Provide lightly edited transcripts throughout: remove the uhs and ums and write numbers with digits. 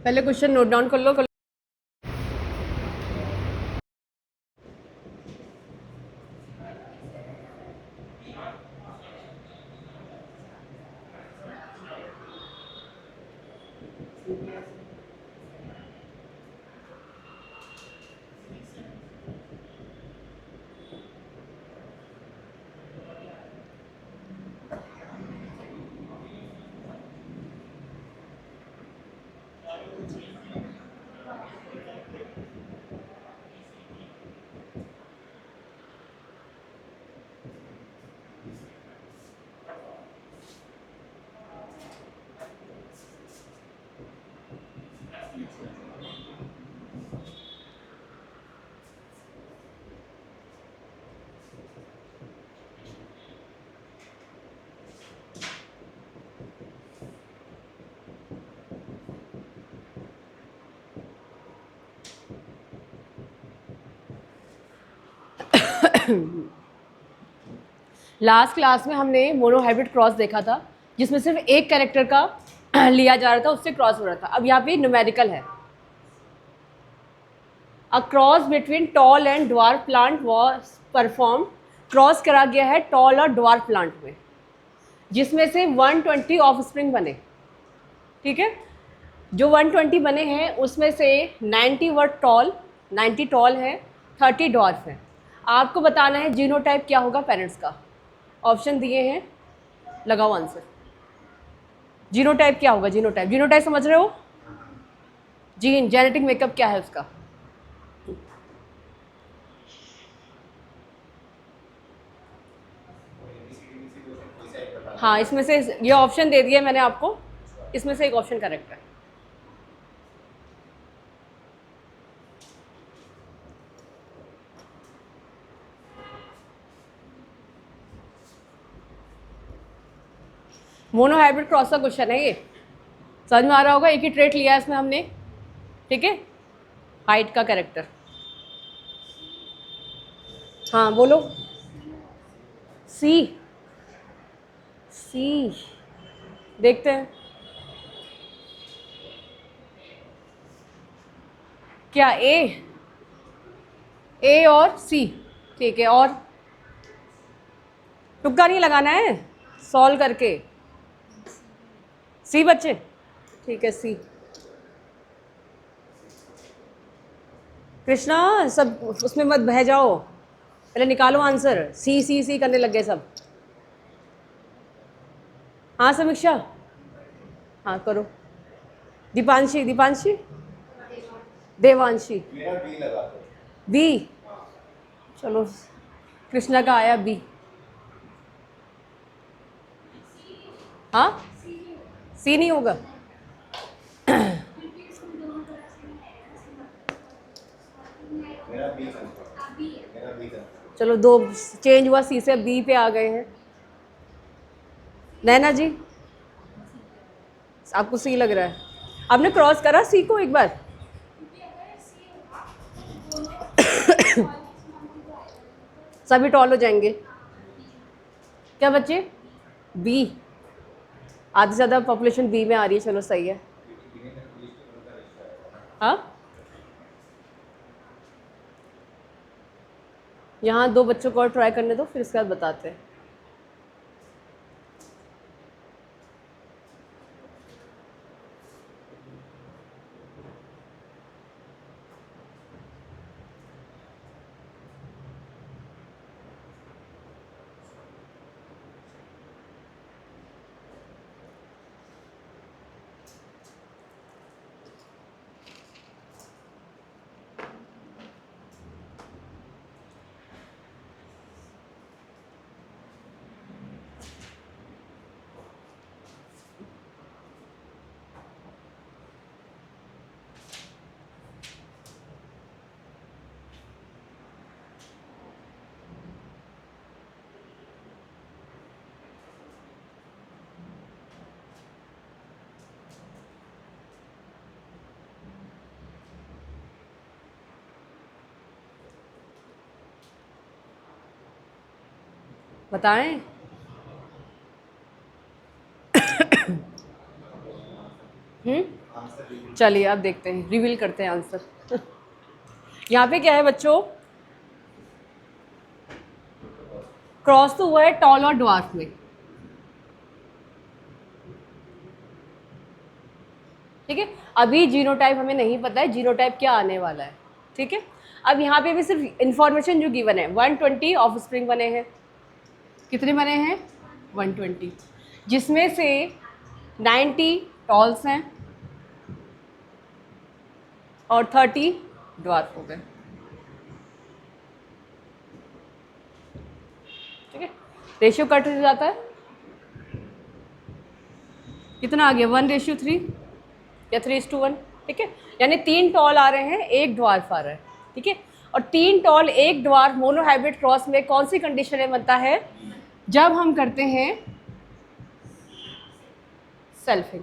पहले question note down कर लो। Last class में हमने मोनोहाइब्रिड क्रॉस देखा था, जिसमें सिर्फ एक कैरेक्टर का लिया जा रहा था, उससे क्रॉस हो रहा था। अब यहाँ पे न्यूमेरिकल है। A cross between tall and dwarf plant was perform. Cross करा गया है टॉल और ड्वार्फ प्लांट में, जिसमें से 120 ऑफस्प्रिंग बने। ठीक है, जो 120 बने हैं उसमें से 90 वर टॉल, 90 टॉल है, 30 ड्वार्फ है। आपको बताना है जीनोटाइप क्या होगा पेरेंट्स का। ऑप्शन दिए हैं, लगाओ आंसर। जीनोटाइप क्या होगा? जीनोटाइप, जीनोटाइप समझ रहे हो? जीन, जेनेटिक मेकअप क्या है उसका? हाँ, इसमें से ये ऑप्शन दे दिया मैंने आपको, इसमें से एक ऑप्शन करेक्ट है। मोनोहाइब्रिड क्रॉस का क्वेश्चन है ये, समझ में आ रहा होगा। एक ही ट्रेट लिया है इसमें हमने, ठीक है, हाइट का कैरेक्टर। हाँ बोलो। सी, सी देखते हैं क्या। ए और सी, ठीक है। और तुक्का नहीं लगाना है, सॉल्व करके। सी बच्चे, ठीक है सी। कृष्णा सब उसमें मत बह जाओ, पहले निकालो आंसर। सी सी सी करने लग गए सब। हाँ समीक्षा, हाँ करो। दीपांशी, दीपांशी, देवांशी, बी। चलो, कृष्णा का आया बी। हाँ, सी नहीं होगा। चलो, दो चेंज हुआ, सी से बी पे आ गए हैं। नैना जी, आपको सी लग रहा है? आपने क्रॉस करा सी को एक बार? सभी टॉल हो जाएंगे क्या बच्चे? बी, आधी से ज़्यादा पॉपुलेशन बी में आ रही है। चलो सही है। हाँ, यहाँ दो बच्चों को और ट्राई करने दो, फिर इसके बाद बताते हैं। बताएं? चलिए अब देखते हैं, रिवील करते हैं आंसर। यहाँ पे क्या है बच्चों, क्रॉस तो हुआ है टॉल और ड्वार्फ में, ठीक है। अभी जीनोटाइप हमें नहीं पता है जीनोटाइप क्या आने वाला है, ठीक है। अब यहाँ पे भी सिर्फ इंफॉर्मेशन जो गिवन है, 120 ऑफस्प्रिंग बने हैं। कितने बने हैं? 120, जिसमें से 90 टॉल्स हैं और 30 ड्वार्फ हो गए, ठीक है। रेशियो कट हो जाता है, कितना आ गया? 1:3 या 3:1, ठीक है। यानी 3 टॉल आ रहे हैं, 1 ड्वार्फ आ रहा है, ठीक है। और 3 टॉल 1 ड्वार्फ मोनोहाइब्रिड क्रॉस में कौन सी कंडीशन में बनता है? जब हम करते हैं सेल्फिंग,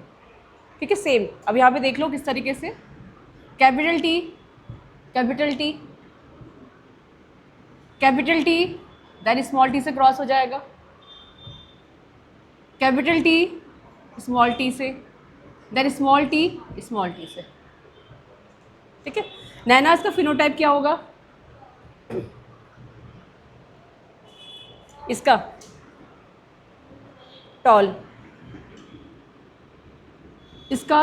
ठीक है। सेम अब यहाँ पे देख लो किस तरीके से, capital T capital T capital T then small T से क्रॉस हो जाएगा, कैपिटल टी स्मॉल टी से, देन स्मॉल टी से, ठीक है। नैनास का फिनोटाइप क्या होगा? इसका टॉल, इसका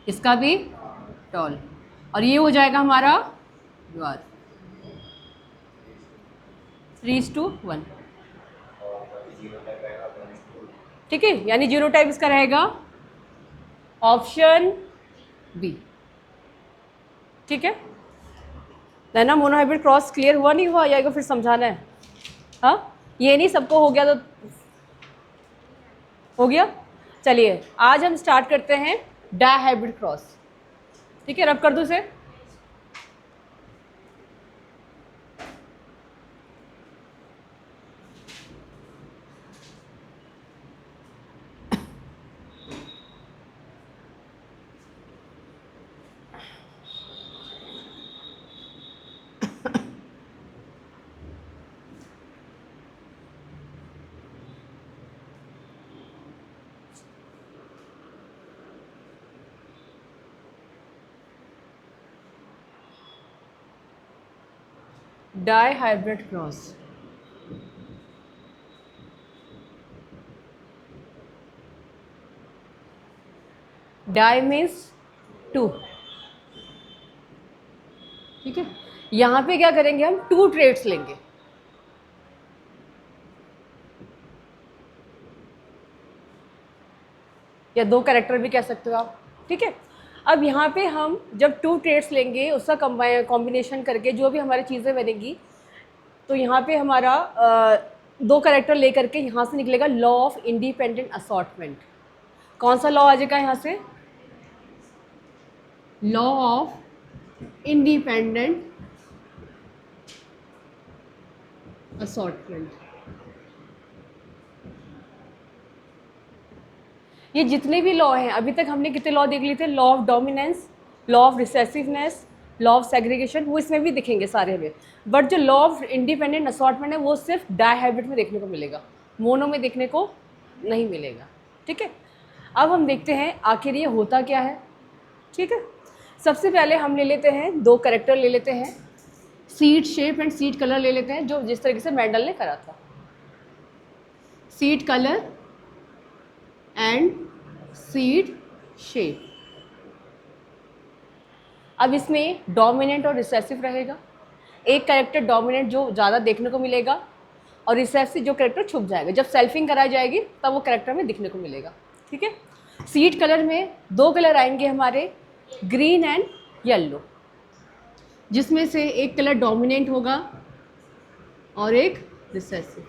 इसका भी टॉल, और ये हो जाएगा हमारा ड्वार्फ, 3:1, ठीक है। यानी जीनोटाइप इसका रहेगा ऑप्शन बी, ठीक है। नैना मोनोहाइब्रिड क्रॉस क्लियर हुआ नहीं हुआ, या फिर समझाना है? हाँ, ये नहीं सबको हो गया तो हो गया। चलिए आज हम स्टार्ट करते हैं डायहाइब्रिड क्रॉस, ठीक है। रब कर दूँ इसे, डायहाइब्रिड क्रॉस। डाई मीन्स 2, ठीक है। यहाँ पे क्या करेंगे हम? 2 ट्रेड्स लेंगे, या 2 कैरेक्टर भी कह सकते हो आप, ठीक है। अब यहाँ पे हम जब 2 ट्रेड्स लेंगे उसका कॉम्बिनेशन करके जो भी हमारी चीज़ें बनेगी, तो यहाँ पे हमारा 2 कैरेक्टर लेकर के यहाँ से निकलेगा लॉ ऑफ इंडिपेंडेंट असॉर्टमेंट। कौन सा लॉ आ जाएगा यहाँ से? Law of independent assortment. ये जितने भी लॉ हैं, अभी तक हमने कितने लॉ देख लिए थे? Law of dominance, law of recessiveness, law of segregation, वो इसमें भी दिखेंगे सारे में। बट जो लॉ ऑफ इंडिपेंडेंट असॉर्टमेंट है वो सिर्फ डायहाइब्रिड में देखने को मिलेगा, मोनो में देखने को नहीं मिलेगा, ठीक है। अब हम देखते हैं आखिर ये होता क्या है, ठीक है। सबसे पहले हम ले लेते हैं 2 कैरेक्टर ले लेते हैं, seed shape and seed colour ले लेते हैं, जो जिस तरीके से मेंडल ने करा था, seed colour and seed shape. अब इसमें डोमिनेंट और रिसेसिव रहेगा, एक कैरेक्टर डोमिनेंट जो ज़्यादा देखने को मिलेगा, और रिसेसिव जो कैरेक्टर छुप जाएगा, जब सेल्फिंग कराई जाएगी तब वो कैरेक्टर में दिखने को मिलेगा, ठीक है। सीड कलर में 2 कलर आएंगे हमारे, ग्रीन एंड येलो, जिसमें से एक कलर डोमिनेंट होगा और एक रिसेसिव,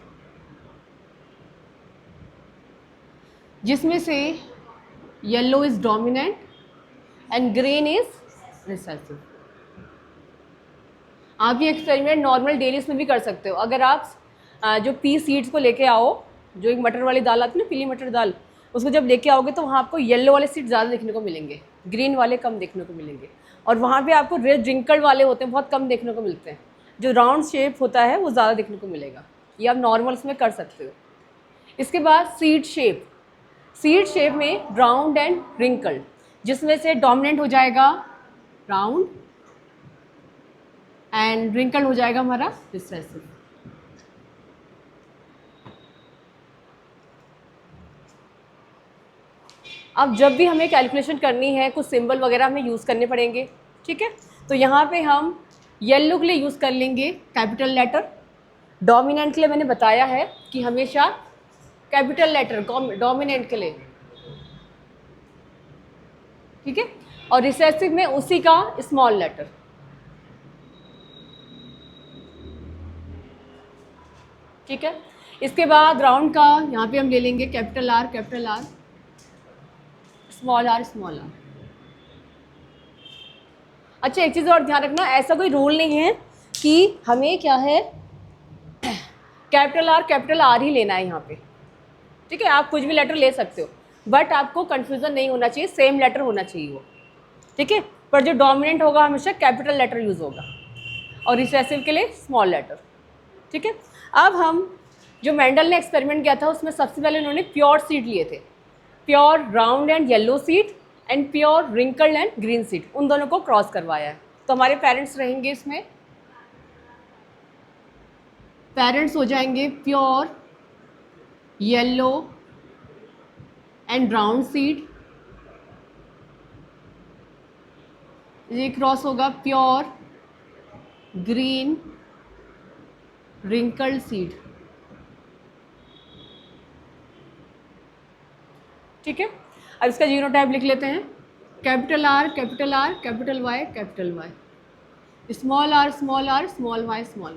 जिसमें से yellow is dominant and green is recessive. आप ये एक्सपेरिमेंट नॉर्मल डेलीज में भी कर सकते हो। अगर आप जो पी सीड्स को लेके आओ, जो एक मटर वाली दाल आती है ना, पीली मटर दाल, उसको जब लेके आओगे तो वहाँ आपको येलो वाले सीड ज़्यादा देखने को मिलेंगे, ग्रीन वाले कम देखने को मिलेंगे, और वहाँ पे आपको रेड ड्रिंकल वाले होते हैं बहुत कम देखने को मिलते हैं, जो राउंड शेप होता है वो ज़्यादा देखने को मिलेगा। ये आप नॉर्मल इसमें कर सकते हो। इसके बाद सीड शेप, सीड शेप में राउंड एंड रिंकल्ड, जिसमें से डोमिनेंट हो जाएगा राउंड एंड रिंकल्ड हो जाएगा हमारा रिसेसिव। अब जब भी हमें कैलकुलेशन करनी है कुछ सिंबल वगैरह हमें यूज़ करने पड़ेंगे, ठीक है। तो यहाँ पे हम येलो के लिए यूज़ कर लेंगे कैपिटल लेटर। डोमिनेंट के लिए मैंने बताया है कि हमेशा कैपिटल लेटर डोमिनेंट के लिए, ठीक है। और रिसेसिव में उसी का स्मॉल लेटर, ठीक है। इसके बाद राउंड का यहाँ पे हम ले लेंगे capital R small R small R. अच्छा, एक चीज़ और ध्यान रखना, ऐसा कोई रूल नहीं है कि हमें क्या है कैपिटल आर ही लेना है यहाँ पे, ठीक है। आप कुछ भी लेटर ले सकते हो, बट आपको कंफ्यूजन नहीं होना चाहिए, सेम लेटर होना चाहिए वो, ठीक है। पर जो डोमिनेंट होगा हमेशा कैपिटल लेटर यूज़ होगा और रिसेसिव के लिए स्मॉल लेटर, ठीक है। अब हम जो मेंडल ने एक्सपेरिमेंट किया था उसमें सबसे पहले उन्होंने प्योर सीड लिए थे, pure round and yellow seed and pure wrinkled and green seed, उन दोनों को क्रॉस करवाया है। तो हमारे पेरेंट्स रहेंगे इसमें, पेरेंट्स हो जाएंगे pure yellow and brown seed, ये क्रॉस होगा प्योर ग्रीन रिंकल्ड सीड, ठीक है। अब इसका जीनोटाइप लिख लेते हैं, capital R capital Y small R small Y small Y,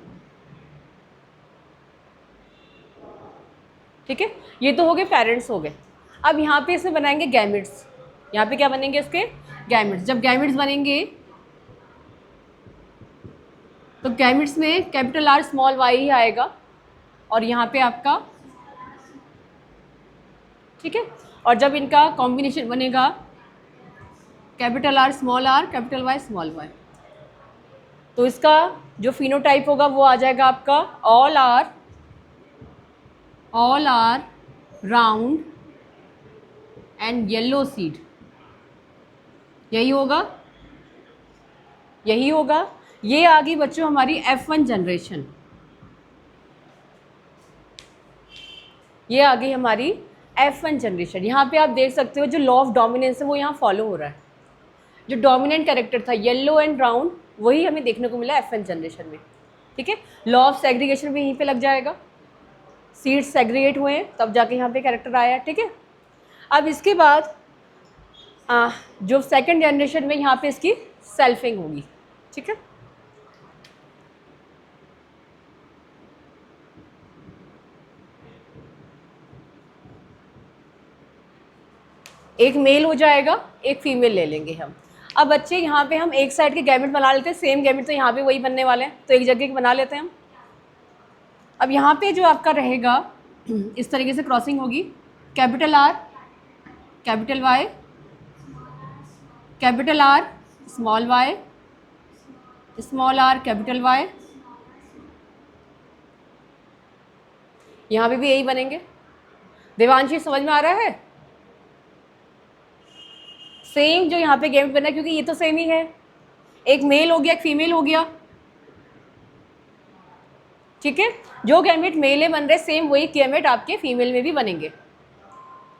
ठीक है। ये तो हो गए पेरेंट्स हो गए। अब यहाँ पे इसे बनाएंगे गैमिट्स। यहाँ पे क्या बनेंगे इसके गैमिट्स। जब गैमिट्स बनेंगे तो गैमिट्स में capital R small why he आएगा और यहाँ पे आपका, ठीक है। और जब इनका कॉम्बिनेशन बनेगा capital R capital Y small Y, तो इसका जो फिनोटाइप होगा वो आ जाएगा आपका all are round and yellow seed, यही होगा। ये आ गई बच्चों हमारी F1 जनरेशन, ये आ गई हमारी F1 जनरेशन। यहाँ पे आप देख सकते हो जो लॉ ऑफ डोमिनेंस है वो यहाँ फॉलो हो रहा है। जो डोमिनेंट कैरेक्टर था येलो एंड ब्राउन वही हमें देखने को मिला F1 जनरेशन में, ठीक है। लॉ ऑफ सेग्रीगेशन भी यहीं पे लग जाएगा, सीड्स सेग्रीगेट हुए हैं तब जाके यहाँ पे कैरेक्टर आया, ठीक है। अब इसके बाद जो सेकंड जनरेशन में यहाँ पे इसकी सेल्फिंग होगी, ठीक है। एक मेल हो जाएगा, एक फीमेल ले लेंगे हम। अब बच्चे यहाँ पे हम एक साइड के गैमेट बना लेते हैं, सेम गैमेट तो यहाँ पे वही बनने वाले हैं, तो एक जगह के बना लेते हैं हम। अब यहाँ पे जो आपका रहेगा इस तरीके से क्रॉसिंग होगी, capital R capital Y capital R small R capital Y, यहाँ पे भी यही बनेंगे। देवांशी समझ में आ रहा है? सेम जो यहाँ पे गैमेट बना, क्योंकि ये तो सेम ही है, एक मेल हो गया एक फीमेल हो गया, ठीक है। जो गैमेट मेल बन रहे सेम वही गैमेट आपके फीमेल में भी बनेंगे,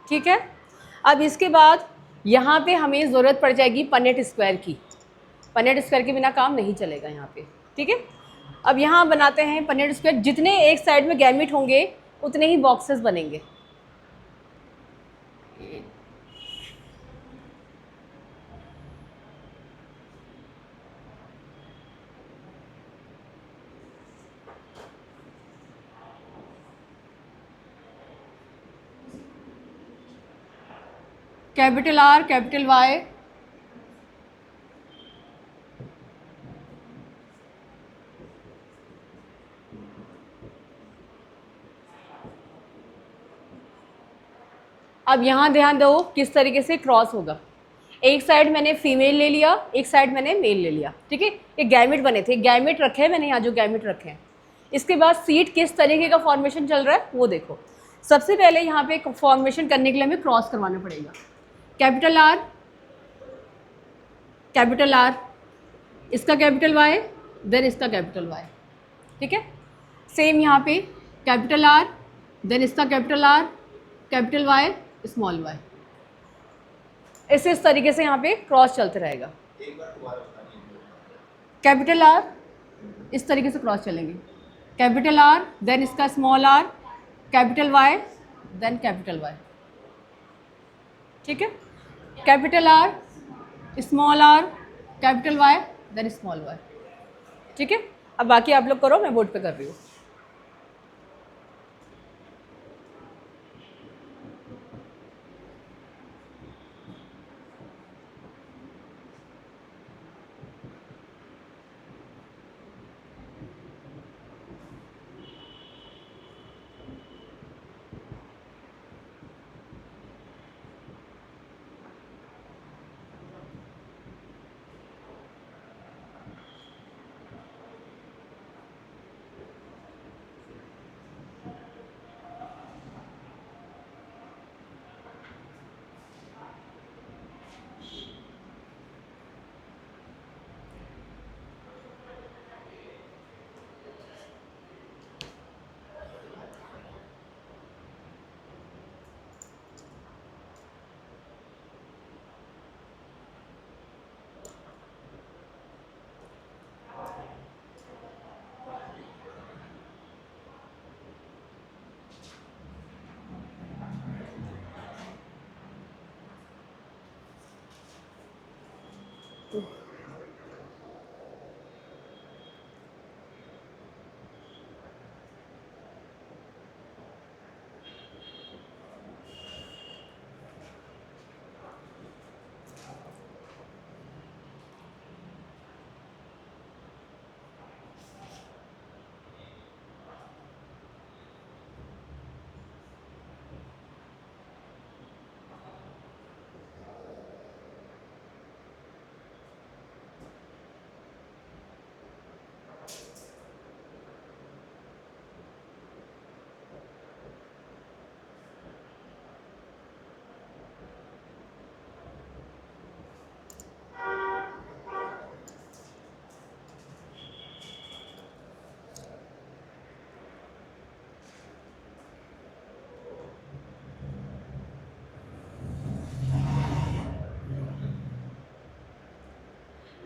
ठीक है। अब इसके बाद यहाँ पे हमें ज़रूरत पड़ जाएगी पनेट स्क्वायर की। पनेट स्क्वायर के बिना काम नहीं चलेगा यहाँ पे, ठीक है। अब यहाँ बनाते हैं पनेट स्क्वायर। जितने एक साइड में गैमेट होंगे उतने ही बॉक्सेस बनेंगे। कैपिटल आर कैपिटल वाई अब यहाँ ध्यान दो किस तरीके से क्रॉस होगा। एक साइड मैंने फीमेल ले लिया, एक साइड मैंने मेल ले लिया, ठीक है। ये गैमेट बने थे, गैमेट रखे हैं मैंने यहाँ, जो गैमेट रखे हैं। इसके बाद सीड किस तरीके का फॉर्मेशन चल रहा है वो देखो। सबसे पहले यहाँ पे फॉर्मेशन करने के लिए हमें क्रॉस करवाना पड़ेगा। कैपिटल आर, कैपिटल आर, इसका कैपिटल वाई, देन इसका कैपिटल वाई, ठीक है। सेम यहाँ पे कैपिटल आर, देन इसका capital R, capital Y, small Y, इस तरीके से यहाँ पे क्रॉस चलते रहेगा। कैपिटल आर इस तरीके से क्रॉस चलेंगे, कैपिटल आर, देन इसका small R, capital Y, then capital Y, ठीक है। Capital R, small R, capital Y, then small Y, ठीक है। अब बाकी आप लोग करो, मैं बोर्ड पे कर रही हूँ।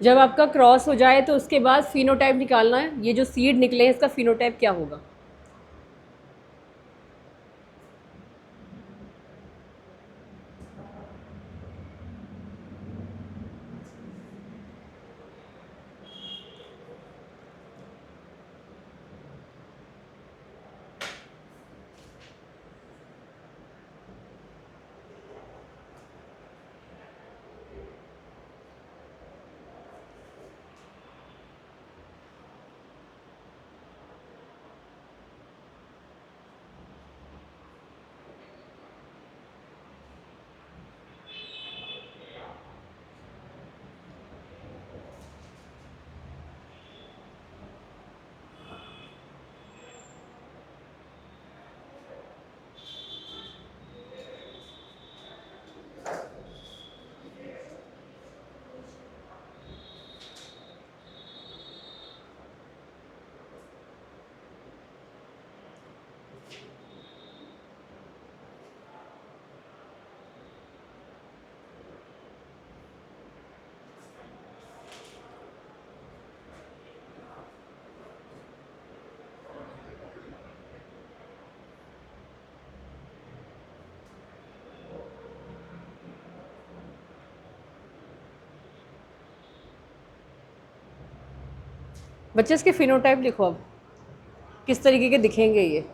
जब आपका क्रॉस हो जाए तो उसके बाद फिनोटाइप निकालना है। ये जो सीड निकले हैं इसका फिनोटाइप क्या होगा। बच्चे इसके फिनोटाइप लिखो अब, किस तरीके के दिखेंगे ये।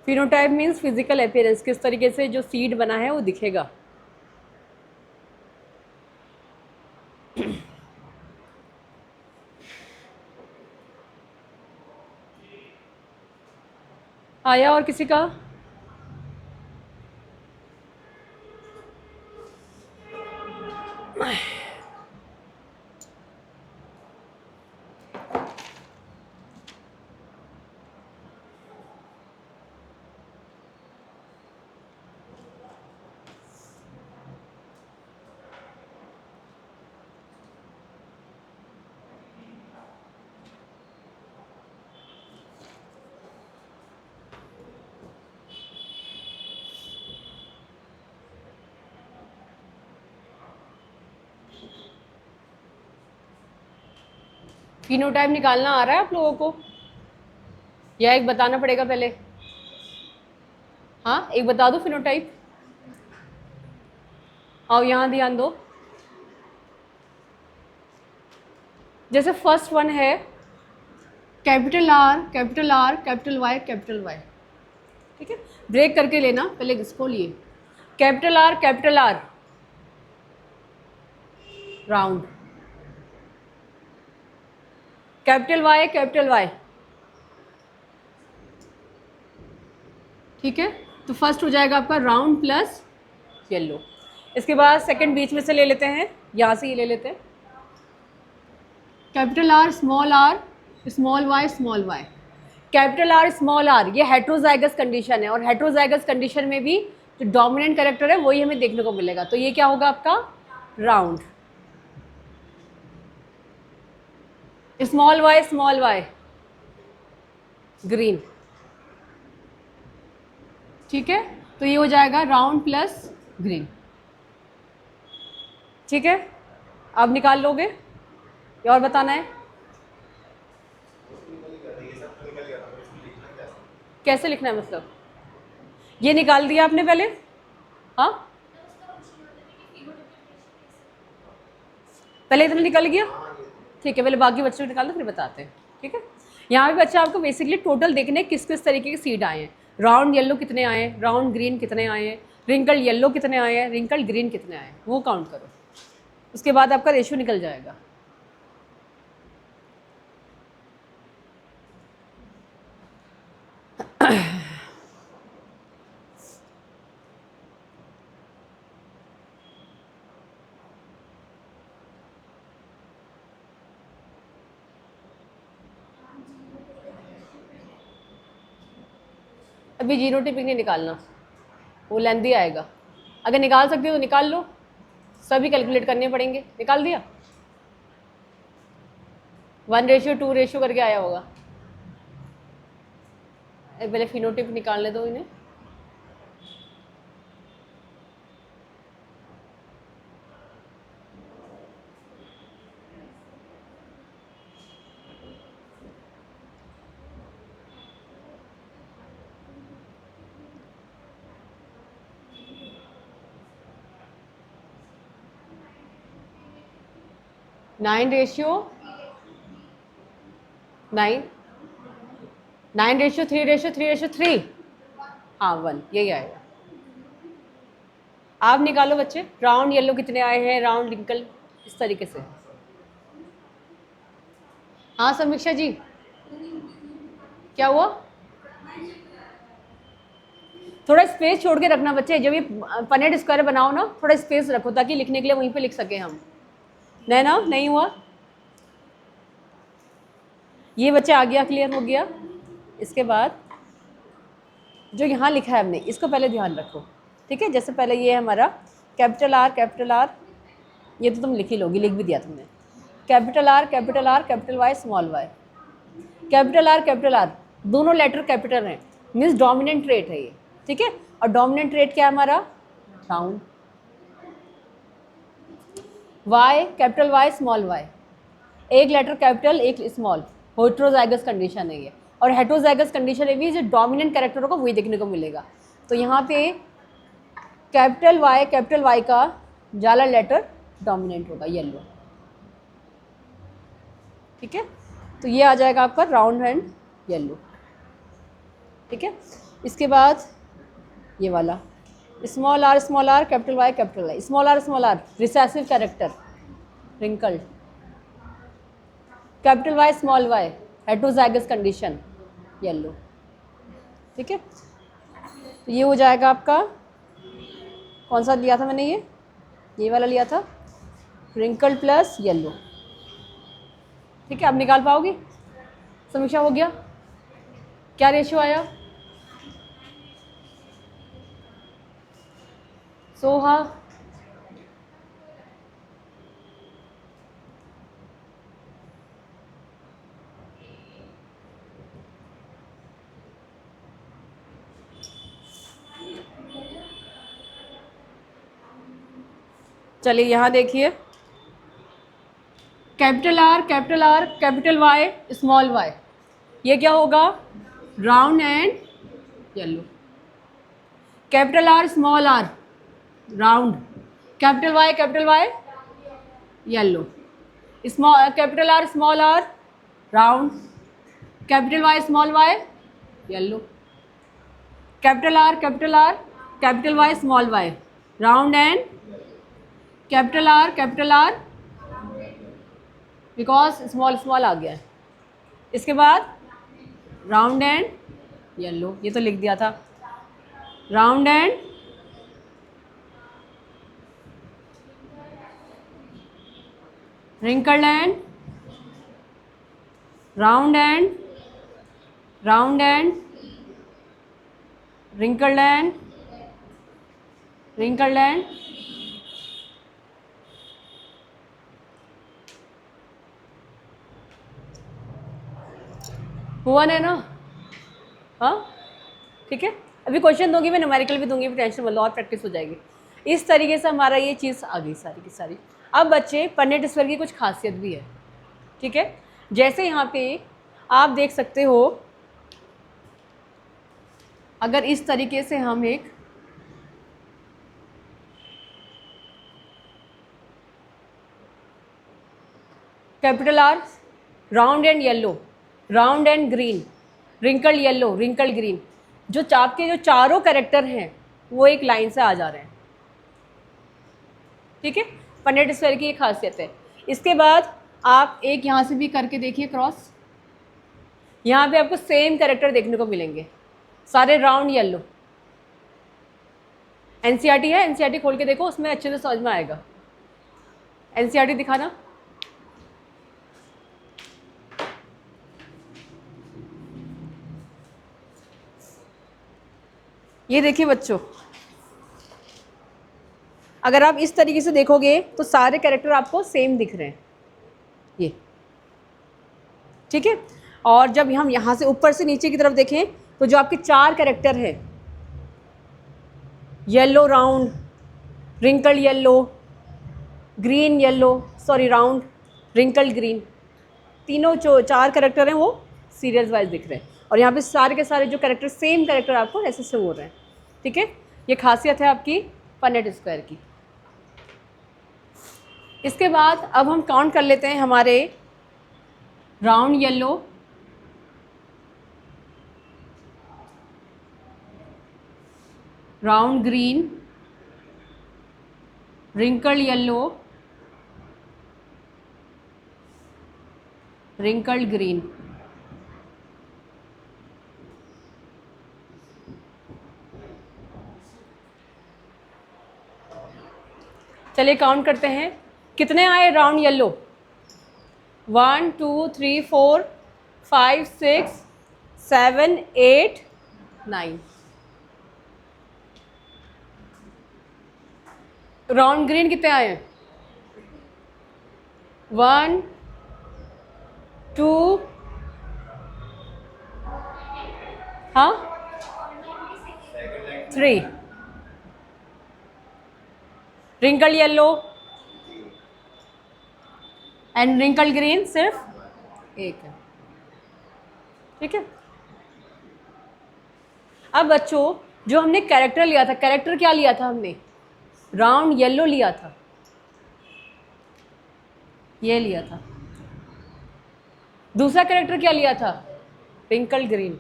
फिनोटाइप मीन्स फिजिकल अपीयरेंस, किस तरीके से जो सीड बना है वो दिखेगा। आया और किसी का। फिनोटाइप निकालना आ रहा है आप लोगों को, या एक बताना पड़ेगा पहले? हाँ, एक बता दो फिनोटाइप। आओ यहाँ ध्यान दो। जैसे फर्स्ट वन है capital R capital R capital Y capital Y, ठीक है? ब्रेक करके लेना, पहले इसको लिए। Capital R round, capital Y, ठीक है? तो फर्स्ट हो जाएगा आपका राउंड प्लस येलो। इसके बाद सेकंड बीच में से ले लेते हैं, यहाँ से ही ले लेते हैं। Capital R small Y, capital R small R, ये हेट्रोजाइगस कंडीशन है, और हेट्रोजाइगस कंडीशन में भी जो डोमिनेंट कैरेक्टर है वही हमें देखने को मिलेगा। तो ये क्या होगा आपका राउंड। स्मॉल वाई ग्रीन, ठीक है? तो ये हो जाएगा राउंड प्लस ग्रीन, ठीक है? अब निकाल लोगे या और बताना है? कैसे लिखना है मतलब? ये निकाल दिया आपने पहले? हाँ, पहले इतना निकल गया, ठीक है? पहले बाकी बच्चों को निकाल दो, फिर बताते हैं, ठीक है? यहाँ पे बच्चा आपको बेसिकली टोटल देखने किस किस तरीके के सीड आए हैं। राउंड येलो कितने आए हैं, राउंड ग्रीन कितने आए हैं, रिंकल येलो कितने आए हैं, रिंकल ग्रीन कितने आए हैं, वो काउंट करो। उसके बाद आपका रेशियो निकल जाएगा। अभी जीनोटाइपिक नहीं निकालना, वो लेंथी आएगा। अगर निकाल सकते हो तो निकाल लो, सभी कैलकुलेट करने पड़ेंगे। निकाल दिया? 1:2 रेशियो करके आया होगा। पहले फिनोटाइप निकालने दो इन्हें। नाइन रेशियो 3:3, हाँ 1, यही आएगा। आप निकालो बच्चे, राउंड येलो कितने आए हैं, राउंड रिंकल, इस तरीके से। हाँ समीक्षा जी, क्या हुआ? थोड़ा स्पेस छोड़ के रखना बच्चे, जब ये पनेट स्क्वायर बनाओ ना, थोड़ा स्पेस रखो ताकि लिखने के लिए वहीं पे लिख सके हम। ना नहीं हुआ? ये बच्चे आ गया, क्लियर हो गया? इसके बाद जो यहाँ लिखा है हमने, इसको पहले ध्यान रखो, ठीक है? जैसे पहले ये है हमारा कैपिटल आर, ये तो तुम लिख ही लोगी, लिख भी दिया तुमने। Capital R capital Y small Y, capital R दोनों लेटर कैपिटल हैं, मीन्स डोमिनेंट ट्रेट है ये, ठीक है? और डोमिनेंट ट्रेट क्या है हमारा? Round. Capital Y small Y, एक लेटर कैपिटल एक स्मॉल, हेट्रोजाइगस कंडीशन है ये। और हेट्रोजाइगस कंडीशन में भी जो डोमिनेंट कैरेक्टर होगा वही देखने को मिलेगा। तो यहाँ पे कैपिटल वाई का ज्यादा लेटर डोमिनेंट होगा, येलो, ठीक है? तो ये आ जाएगा आपका राउंड एंड येलो, ठीक है? इसके बाद ये वाला small R capital Y small R recessive character wrinkled, capital Y small Y heterozygous condition yellow, ठीक है? तो ये हो जाएगा आपका, कौन सा लिया था मैंने? ये वाला लिया था, रिंकल प्लस येलो, ठीक है? अब निकाल पाओगी? समीक्षा हो गया? क्या रेशियो आया? सोहा चलिए यहाँ देखिए, capital R, capital R, capital Y, small Y, ये क्या होगा? Round and yellow. Capital R, small R, round, capital Y yellow, small capital R, small R, round, capital Y yellow, capital R, capital Y, small Y, round and capital R because small small आ गया है। इसके बाद round and yellow, ये तो लिख दिया था, round and wrinkled and round and wrinkled and हुआ है ना? हाँ ठीक है, अभी क्वेश्चन दूंगी मैं, न्यूमेरिकल भी दूंगी, टेंशन मत लो, और प्रैक्टिस हो जाएगी। इस तरीके से हमारा ये चीज़ आ गई सारी की सारी। अब बच्चे पन्नेट स्क्वायर की कुछ खासियत भी है, ठीक है। जैसे यहाँ पे आप देख सकते हो, अगर इस तरीके से हम एक capital R, round and yellow, round and green, wrinkle yellow, wrinkle green, जो आपके जो चारों कैरेक्टर हैं वो एक लाइन से आ जा रहे हैं, ठीक है। पन्नेट स्क्वायर की एक खासियत है। इसके बाद आप एक यहाँ से भी करके देखिए क्रॉस, यहाँ पे आपको सेम कैरेक्टर देखने को मिलेंगे, सारे राउंड येलो। एनसीईआरटी है, एनसीईआरटी खोल के देखो, उसमें अच्छे से समझ में आएगा। एनसीईआरटी दिखाना। ये देखिए बच्चों, अगर आप इस तरीके से देखोगे तो सारे कैरेक्टर आपको सेम दिख रहे हैं, ये ठीक है। और जब हम यहाँ से ऊपर से नीचे की तरफ देखें तो जो आपके चार कैरेक्टर हैं, yellow round, wrinkle yellow, green yellow, sorry round, wrinkle green, तीनों जो चार कैरेक्टर हैं वो सीरियल्स वाइज दिख रहे हैं। और यहाँ पे सारे के सारे जो कैरेक्टर सेम कैरेक्टर आपको ऐसे से हो रहे हैं, ठीक है। ये खासियत है आपकी पन्नेट स्क्वायर की। इसके बाद अब हम काउंट कर लेते हैं हमारे round yellow, round green, wrinkle yellow, wrinkle green. चलिए काउंट करते हैं कितने आए राउंड येलो। 1 2 3 4 5 6 7 8 9। राउंड ग्रीन कितने आए? 1 2, हाँ 3। Wrinkle yellow and wrinkle green सिर्फ एक है, ठीक है। अब बच्चों जो हमने कैरेक्टर लिया था, कैरेक्टर क्या लिया था हमने? राउंड येलो लिया था, ये लिया था। दूसरा कैरेक्टर क्या लिया था? Wrinkle green.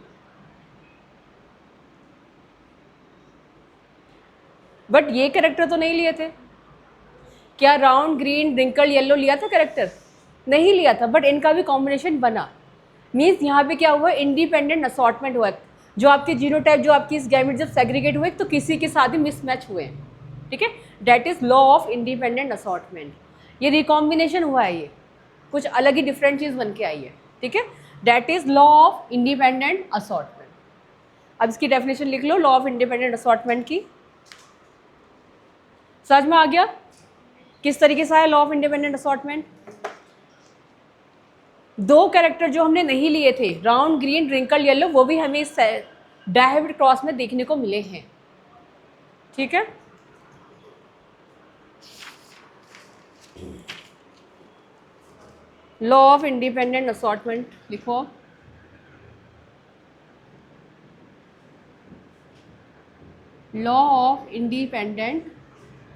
बट ये कैरेक्टर तो नहीं लिए थे। क्या राउंड ग्रीन रिंकल येलो लिया था कैरेक्टर? नहीं लिया था, बट इनका भी कॉम्बिनेशन बना। मीन्स यहाँ पे क्या हुआ? इंडिपेंडेंट असॉर्टमेंट हुआ। जो आपके जीनोटाइप, जो आपकी इस गैमेट जब सेग्रीगेट हुए तो किसी के साथ ही मिसमैच हुए हैं, ठीक है। That is law of independent assortment. ये रिकॉम्बिनेशन हुआ है, ये कुछ अलग ही डिफरेंट चीज़ बन के आई है, ठीक है। That is law of independent assortment. अब इसकी डेफिनेशन लिख लो, लॉ ऑफ इंडिपेंडेंट असॉर्टमेंट की। समझ में आ गया किस तरीके से है लॉ ऑफ इंडिपेंडेंट असॉर्टमेंट? दो कैरेक्टर जो हमने नहीं लिए थे, राउंड ग्रीन रिंकल येलो, वो भी हमें इस डायहेब्रिड क्रॉस में देखने को मिले हैं, ठीक है। लॉ ऑफ इंडिपेंडेंट असॉर्टमेंट लिखो। Law of independent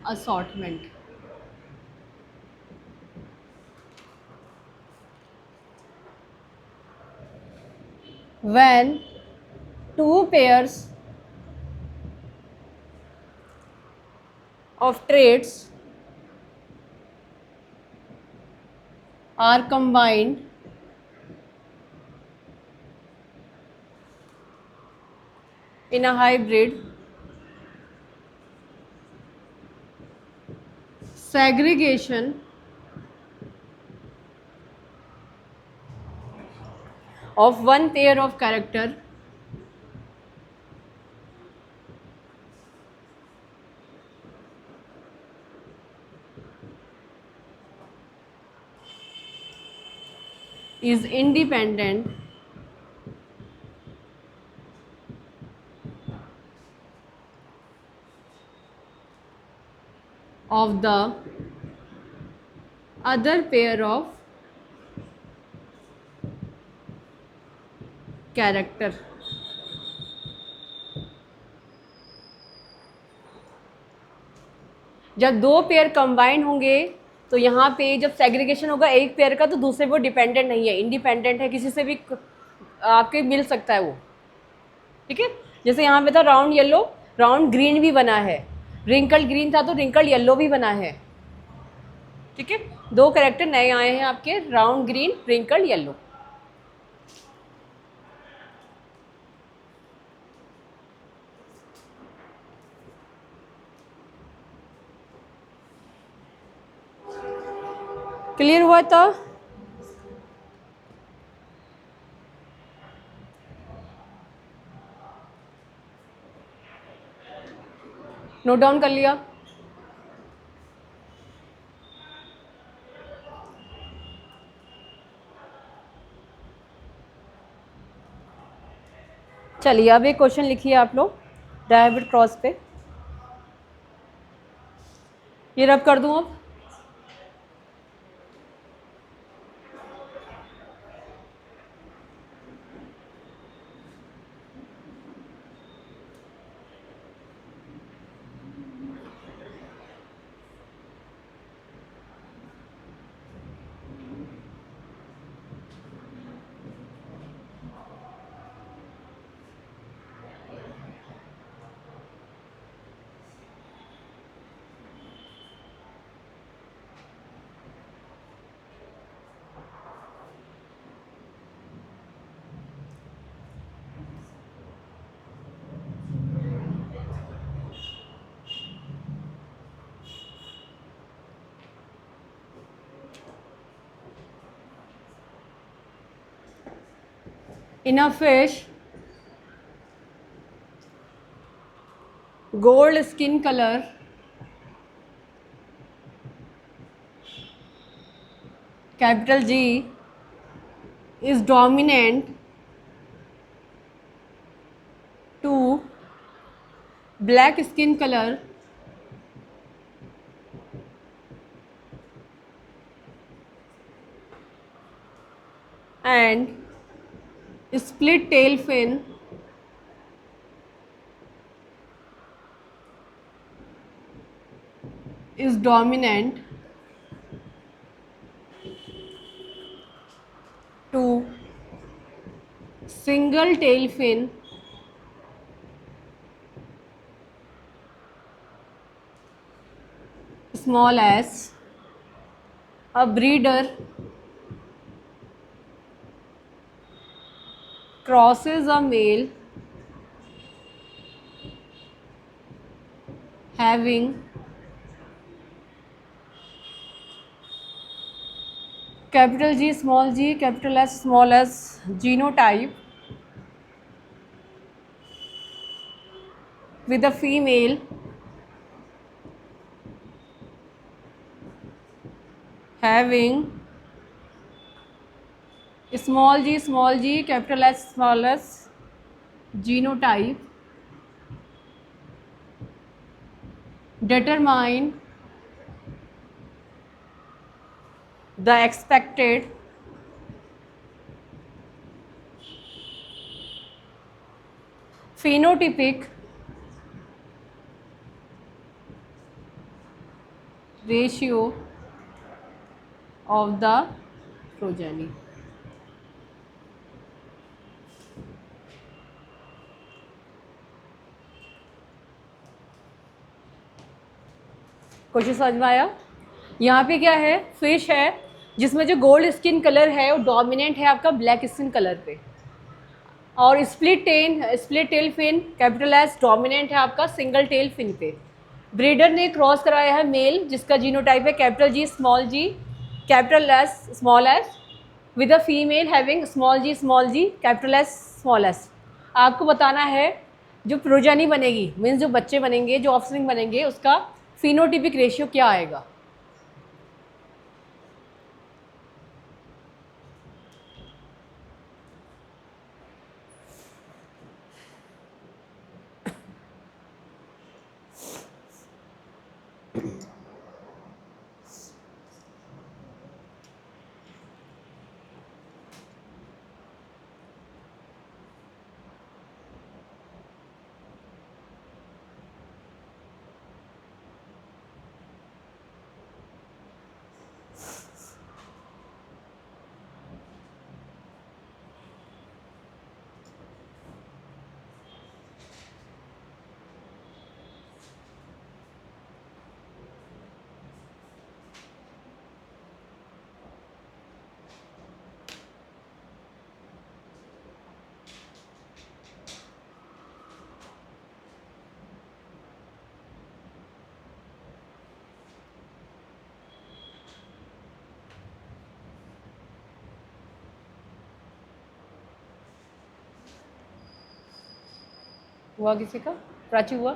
assortment. When two pairs of traits are combined in a hybrid, segregation of one pair of character is independent of the other pair of character. जब दो pair combine होंगे तो यहाँ पे जब segregation होगा एक pair का तो दूसरे पे डिपेंडेंट नहीं है, इंडिपेंडेंट है, किसी से भी आपके मिल सकता है वो। ठीक है, जैसे यहाँ पे था राउंड येलो, राउंड ग्रीन भी बना है, रिंकल ग्रीन था तो रिंकल येलो भी बना है। ठीक है, दो कैरेक्टर नए आए हैं आपके, round green, wrinkle yellow. Clear हुआ था? नोट डाउन कर लिया? चलिए अब एक क्वेश्चन लिखिए आप लोग डायहाइब्रिड क्रॉस पे। ये रब कर दूं अब? In a fish, gold skin color capital G is dominant to black skin color and split tail fin is dominant to single tail fin small s. A breeder crosses a male having capital G, capital S, small s genotype with a female having small g, capital S, small s genotype. Determine the expected phenotypic ratio of the progeny. Question समझ में आया? यहाँ पे क्या है, fish है जिसमें जो गोल्ड स्किन कलर है वो डोमिनेंट है आपका ब्लैक स्किन कलर पे, और split tail fin capital S dominant है आपका सिंगल टेल फिन पे। ब्रीडर ने क्रॉस कराया है मेल जिसका जीनोटाइप है capital G capital S small s with a female having small ji capital S small s. आपको बताना है जो प्रोजेनी बनेगी, मीन्स जो बच्चे बनेंगे, जो ऑफस्प्रिंग बनेंगे, उसका फिनोटिपिक रेशियो क्या आएगा। हुआ किसी का? प्राची हुआ?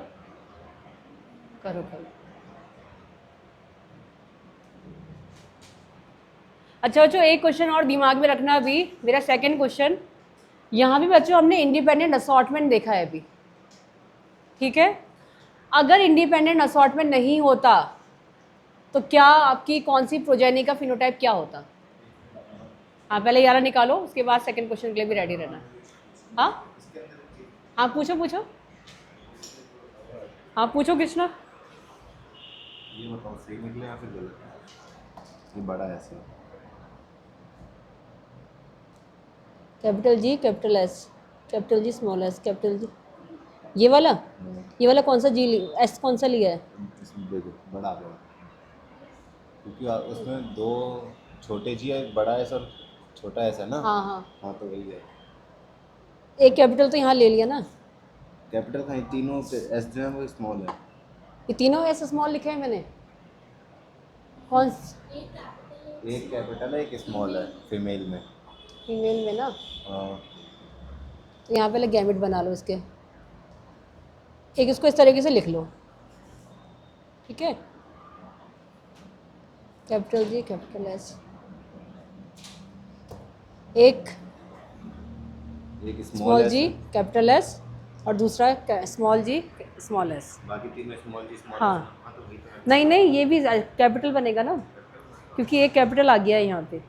करो करो। अच्छा बच्चों, एक क्वेश्चन और दिमाग में रखना अभी, मेरा सेकंड क्वेश्चन। यहाँ भी बच्चों हमने इंडिपेंडेंट असॉर्टमेंट देखा है अभी, ठीक है? अगर इंडिपेंडेंट असॉर्टमेंट नहीं होता तो क्या आपकी कौन सी प्रोजेनी का फिनोटाइप क्या होता? हाँ पहले 11 निकालो, उसके बाद सेकंड क्वेश्चन के लिए भी रेडी रहना। हाँ हाँ पूछो पूछो, हाँ पूछो कृष्णा। ये बताओ सही निकले या फिर गलत? ये बड़ा है ऐसे। Capital G capital S capital G small S capital जी, ये वाला कौन सा जी एस कौन सा लिया है? इसमें देखो बड़ा आ गया क्योंकि उसमें दो छोटे जी है, एक बड़ा है सर, छोटा ऐसा ना। हाँ हाँ, हाँ तो वही है। एक कैपिटल तो यहाँ ले लिया ना। कैपिटल का तीनों एस जो है वो स्मॉल है। ये तीनों ऐसे स्मॉल लिखे हैं मैंने। कौन? एक कैपिटल है एक स्मॉल है फीमेल में। फीमेल में ना, हाँ तो यहाँ पहले गैमेट बना लो इसके, एक इसको इस तरीके से लिख लो, ठीक है? कैपिटल जी कैपिटल एस, एक एक स्मॉल एस जी है, कैपिटल एस और दूसरा स्मॉल जी स्मॉल एस। बाकी तीनों स्मॉल जी स्मॉल एस। हाँ हाँ तो वही तो है। नहीं नहीं, ये भी कैपिटल बनेगा ना, क्योंकि एक कैपिटल आ गया है यहाँ पे।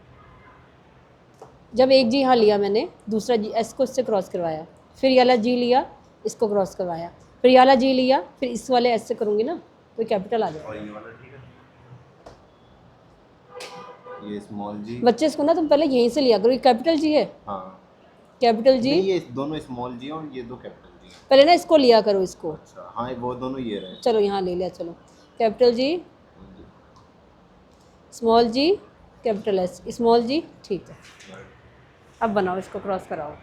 जब एक जी यहाँ लिया मैंने, दूसरा जी एस को इससे क्रॉस करवाया, फिर ये वाला जी लिया, इसको क्रॉस करवाया, फिर ये वाला जी लिया, फिर इस वाले एस से करूँगी ना तो कैपिटल आ जाएगा। और ये वाला ठीक है, ये स्मॉल जी। बच्चे इसको ना तुम पहले यहीं से लिया करो, ये कैपिटल जी है, हाँ कैपिटल जी। नहीं ये दोनों स्मॉल जी और ये दो कैपिटल जी। पहले ना इसको लिया करो इसको। अच्छा हाँ वो दोनों ये रहे। चलो यहाँ ले लिया, चलो कैपिटल जी स्मॉल जी कैपिटल एस स्मॉल जी, ठीक है। अब बनाओ, इसको क्रॉस कराओ।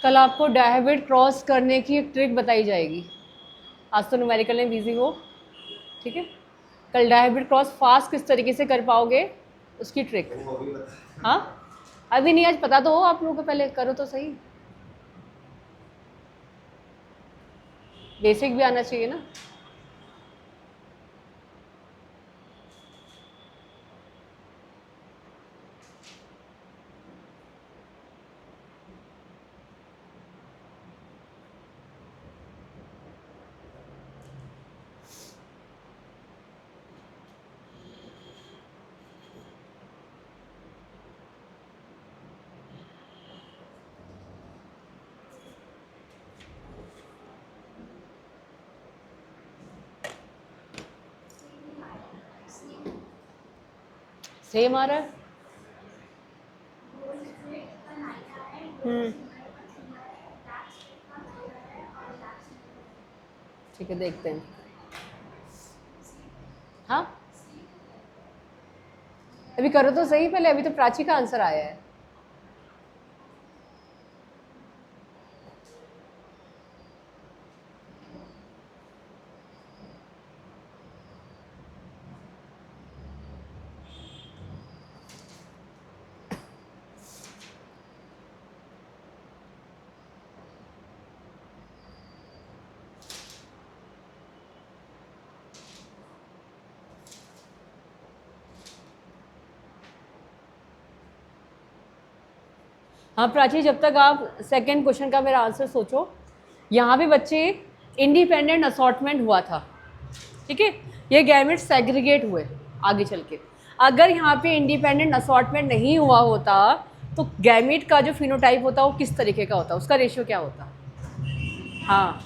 कल आपको डायबिट क्रॉस करने की एक ट्रिक बताई जाएगी। आज तो न्यूमेरिकल में बिजी हो, ठीक है। कल डायबिट क्रॉस फास्ट किस तरीके से कर पाओगे उसकी ट्रिक। वो अभी बता। हाँ, अभी नहीं, आज पता तो हो आप लोगों को, पहले करो तो सही, बेसिक भी आना चाहिए ना। सेम आ रहा है। ठीक है, देखते हैं। हाँ, अभी करो तो सही पहले, अभी तो प्राची का आंसर आया है। हाँ प्राची, जब तक आप सेकंड क्वेश्चन का मेरा आंसर सोचो, यहाँ पे बच्चे इंडिपेंडेंट असॉर्टमेंट हुआ था, ठीक है। ये गैमेट सेग्रीगेट हुए आगे चल के। अगर यहाँ पे इंडिपेंडेंट असॉर्टमेंट नहीं हुआ होता तो गैमेट का जो फिनोटाइप होता वो किस तरीके का होता, उसका रेशियो क्या होता। हाँ,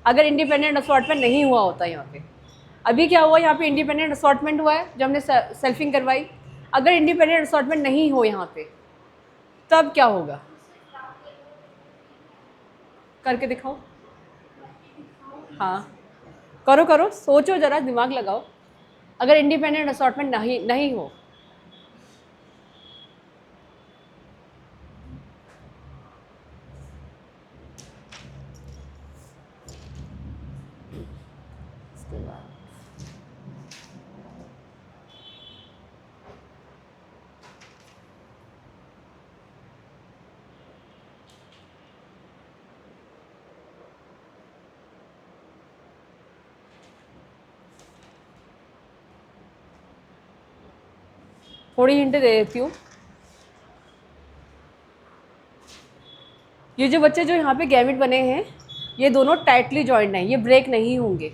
अगर इंडिपेंडेंट असॉर्टमेंट नहीं हुआ होता यहाँ पे। अभी क्या हुआ, यहाँ पे इंडिपेंडेंट असॉर्टमेंट हुआ है जब हमने सेल्फिंग करवाई। अगर इंडिपेंडेंट असॉर्टमेंट नहीं हो यहाँ पे तब क्या होगा, करके दिखाओ। हाँ, करो करो, सोचो जरा, दिमाग लगाओ। अगर इंडिपेंडेंट असॉर्टमेंट नहीं हो, इसके बाद थोड़ी हिंट दे देती हूँ। ये जो बच्चे जो यहाँ पे गैमेट बने हैं ये दोनों टाइटली जॉइंट हैं, ये ब्रेक नहीं होंगे,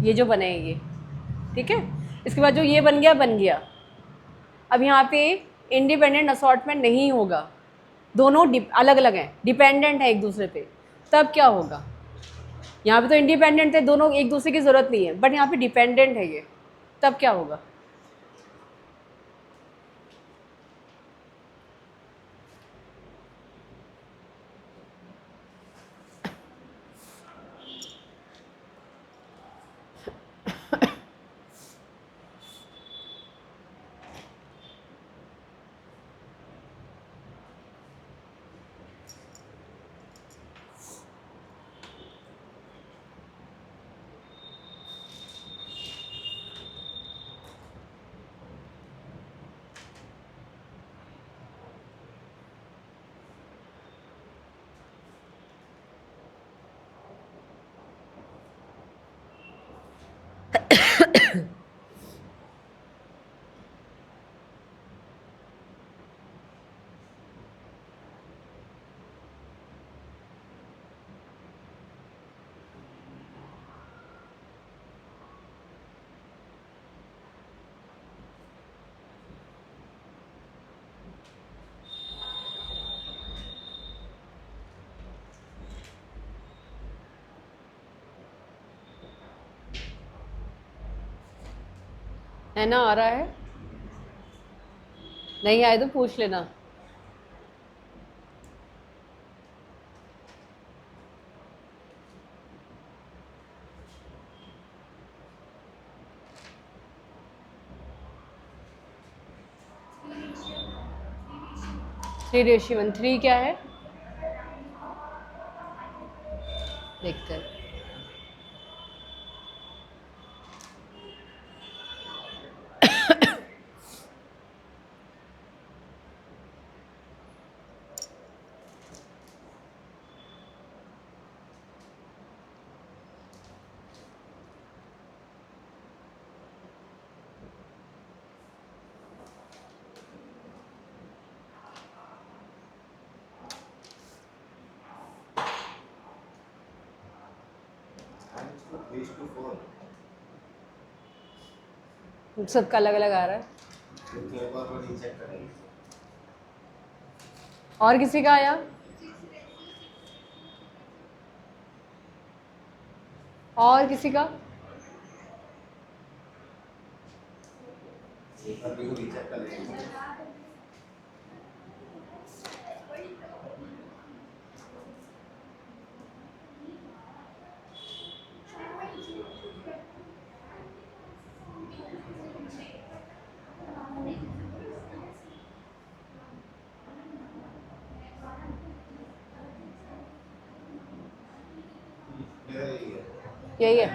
ये जो बने हैं ये, ठीक है। इसके बाद जो ये बन गया। अब यहाँ पे इंडिपेंडेंट असॉर्टमेंट नहीं होगा, दोनों अलग अलग हैं, डिपेंडेंट है एक दूसरे पे, तब क्या होगा। यहाँ पे तो इंडिपेंडेंट थे दोनों, एक दूसरे की ज़रूरत नहीं है, बट यहाँ पे डिपेंडेंट है ये, तब क्या होगा। है ना, आ रहा है, नहीं आए तो पूछ लेना। थ्री रेशियो 1, 3 क्या है, देखते हैं। सबका अलग अलग आ रहा है। और किसी का आया? और किसी का? यही है।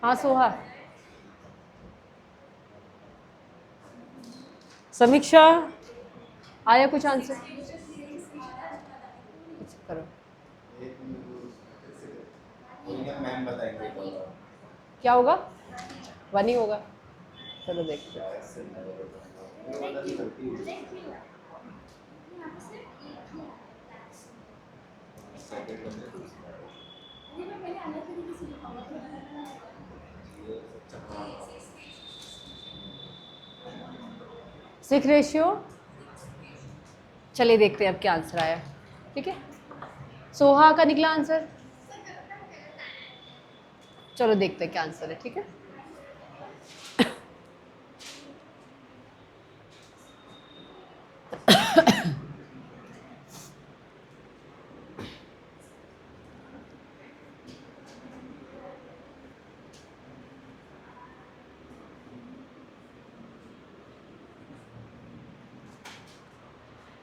हाँ सोहा। समीक्षा आया कुछ आंसर? करो। क्या होगा? 1 ही होगा। चलो देखते हैं। सिक रेशियो, चलिए देखते हैं अब क्या आंसर आया। ठीक है, सोहा का निकला आंसर। चलो देखते हैं क्या आंसर है। ठीक है,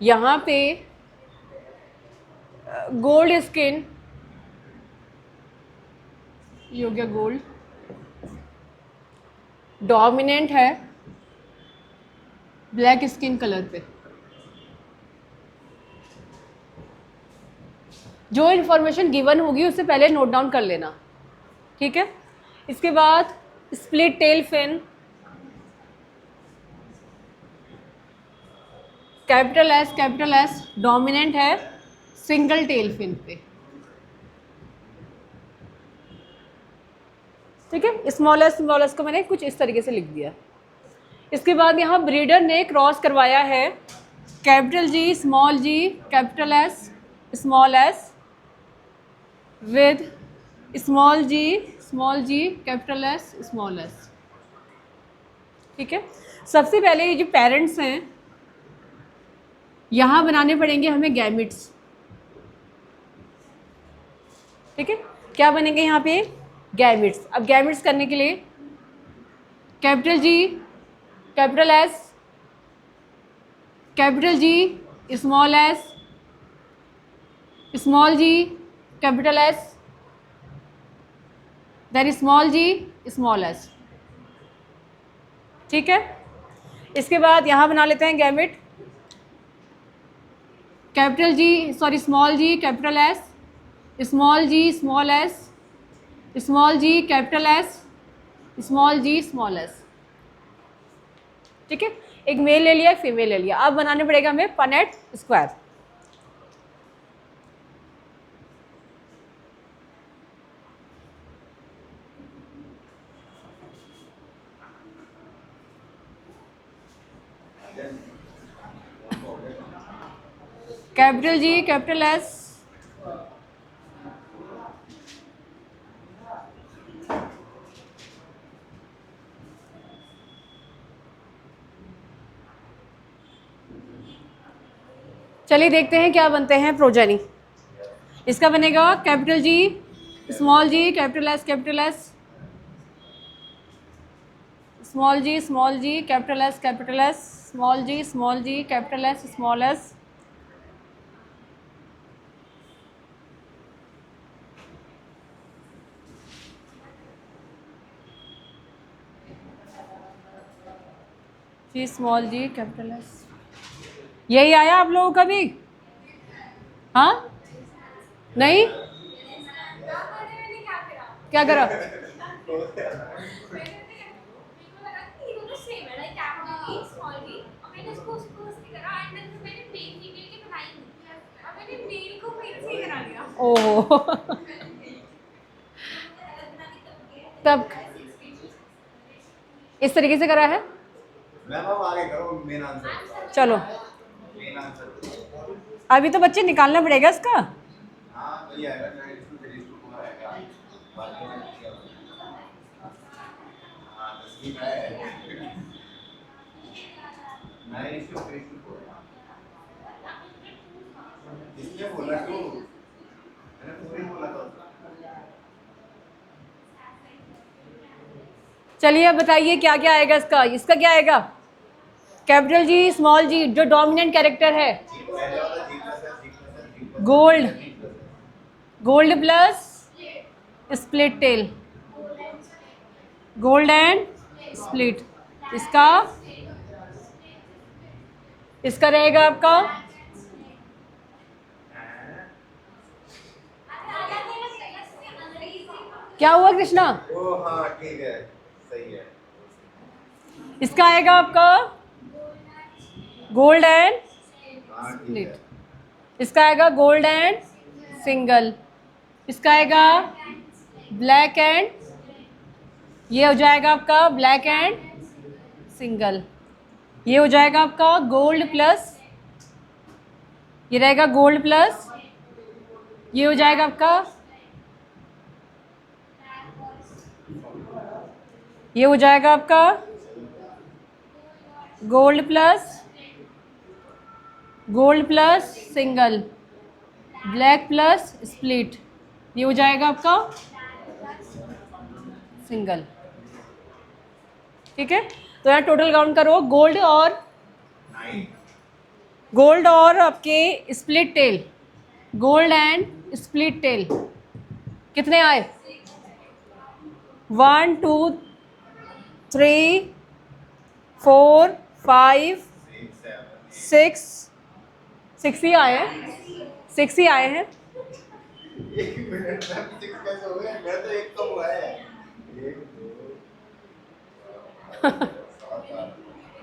यहाँ पे गोल्ड स्किन, ये हो गया गोल्ड, डोमिनेंट है ब्लैक स्किन कलर पे। जो इन्फॉर्मेशन गिवन होगी उससे पहले नोट डाउन कर लेना। ठीक है, इसके बाद split tail fin, capital S dominant है सिंगल टेल फिन पे। ठीक है, स्मॉल एस को मैंने कुछ इस तरीके से लिख दिया। इसके बाद यहाँ ब्रीडर ने क्रॉस करवाया है capital G capital S small s with small ji capital S small S. ठीक है, सबसे पहले ये जो पेरेंट्स हैं यहाँ बनाने पड़ेंगे हमें गैमिट्स। ठीक है, क्या बनेंगे यहाँ पे? गैमिट्स। अब गैमिट्स करने के लिए capital G capital S capital G small जी capital S then small G small S. ठीक है, इसके बाद यहाँ बना लेते हैं गैमिट स्मॉल जी capital S small G small S small जी capital S small G small S. ठीक है, एक मेल ले लिया एक फीमेल ले लिया। अब बनाने पड़ेगा हमें Punnett square. Capital G capital S चलिए देखते हैं क्या बनते हैं प्रोजेनी। इसका बनेगा कैपिटल जी, स्मॉल जी, capital S, capital S, small जी, capital S, capital S, small जी, capital S, small S, G small जी, कैपिटल एस। यही आया आप लोगों का भी? हाँ, नहीं, क्या करा? ओहो तब इस तरीके से करा है। मैम आप आगे करो मेन आंसर। चलो मेन आंसर अभी तो बच्चे निकालना पड़ेगा इसका। हाँ वही आएगा 9:3:4 आएगा। बाकी में क्या हाँ 10 है 9:3:4 इसने बोला क्यों मैंने पूरी बोला था। चलिए अब बताइए क्या क्या आएगा इसका। इसका क्या आएगा? कैपिटल जी, स्मॉल जी, जो डोमिनेंट कैरेक्टर है। पहले वाला जी प्लस है, जी प्लस है, जी प्लस है, गोल्ड, जी प्लस है। Gold plus split tail, gold and split. इसका इसका रहेगा आपका क्या हुआ कृष्णा? ओ हाँ ठीक है सही है। इसका आएगा आपका गोल्ड एंड हाँ ठीक स्प्लिट। है। इसका आएगा गोल्ड एंड सिंगल। इसका आएगा ब्लैक एंड, ये हो जाएगा आपका ब्लैक एंड सिंगल। ये हो जाएगा आपका गोल्ड प्लस, ये रहेगा गोल्ड प्लस, ये हो जाएगा आपका, ये हो जाएगा आपका gold plus single, black plus split, ये हो जाएगा आपका सिंगल। ठीक है, तो यहाँ टोटल काउंट करो। गोल्ड और आपके split tail, gold and split tail कितने आए? 1 2 3 4 5 6 6 ही आए हैं, 6 ही आए हैं। एक मिनट में 6 कैसे हो गए? मैं तो एक तो हुआ है। एक दो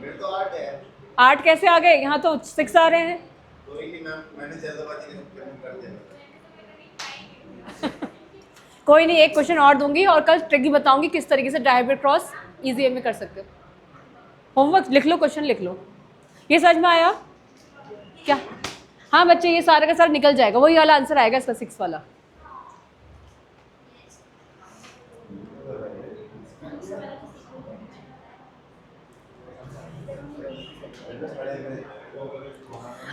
मेरे तो 8 है। 8 कैसे आ गए? यहाँ तो 6 आ रहे हैं। कोई नहीं मैम मैंने जल्दबाजी में कर दिया। कोई नहीं, एक क्वेश्चन और दूंगी और कल ट्रिक भी बताऊंगी किस तरीके से डायहाइब्रिड क्रॉस इजी में कर सकते हो। होमवर्क लिख लो, क्वेश्चन लिख लो। ये समझ में आया क्या? हाँ बच्चे, ये सारा का सारा निकल जाएगा, वही वाला आंसर आएगा इसका 6 वाला।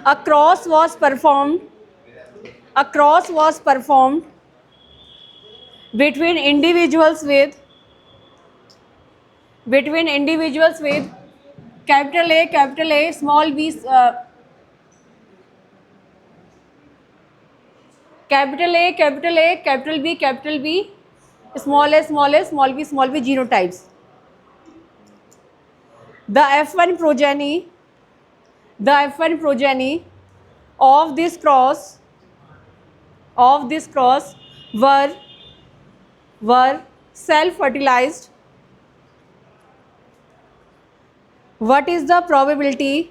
A cross was performed between individuals with capital A, small b, capital A, capital B, small a, small b, genotypes. The F1 progeny of this cross were self-fertilized. What is the probability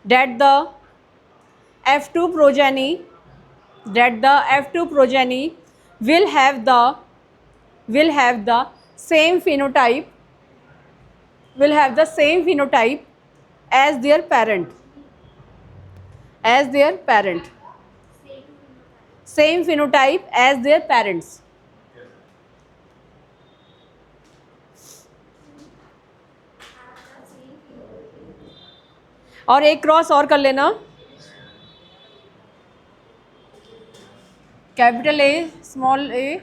that the F2 progeny will have the same phenotype as their parent, same phenotype as their parents. और एक cross और कर लेना, capital A, small ए,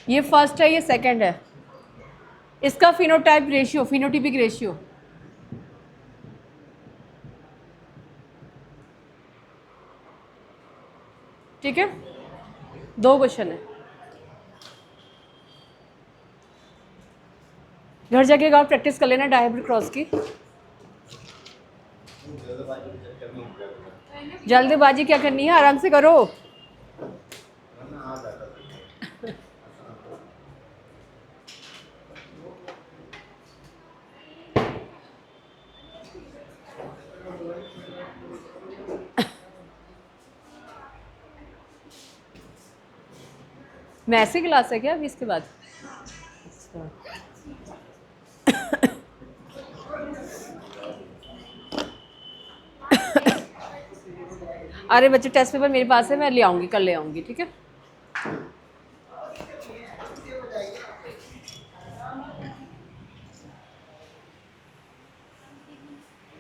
ये first है, ये second है। इसका फिनोटाइप रेशियो, फिनोटिपिक रेशियो, ठीक है। 2 क्वेश्चन है, घर जाके आप प्रैक्टिस कर लेना डायहाइब्रिड क्रॉस की। जल्दबाजी क्या करनी है, आराम से करो। मैथ्स की क्लास है क्या अभी इसके बाद? अच्छा। अरे बच्चे, टेस्ट पेपर मेरे पास है, मैं ले आऊँगी, कल ले आऊँगी, ठीक है।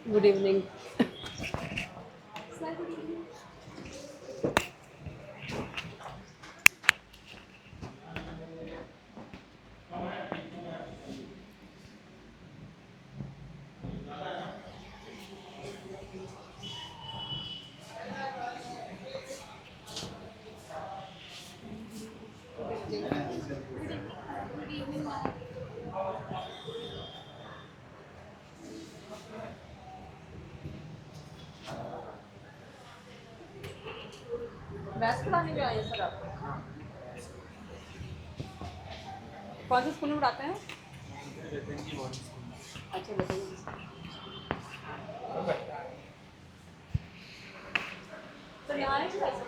Good evening. मैथ्स पढ़ाने में आए सर आप? कौन से स्कूल में पढ़ाते हैं? अच्छा, बताइए। सर यहाँ है क्लास?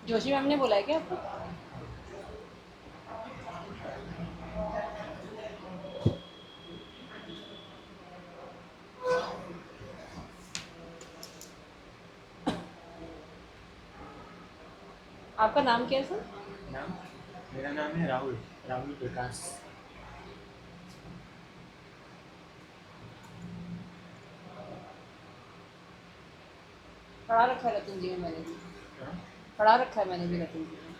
जोशी मैम ने बोला है क्या आपको? आपका नाम क्या है सर? नाम, मेरा नाम है राहुल, राहुल प्रकाश। पढ़ा रखा है रतन जी में मैंने भी, हाँ? पढ़ा रखा है मैंने भी रतन जी में।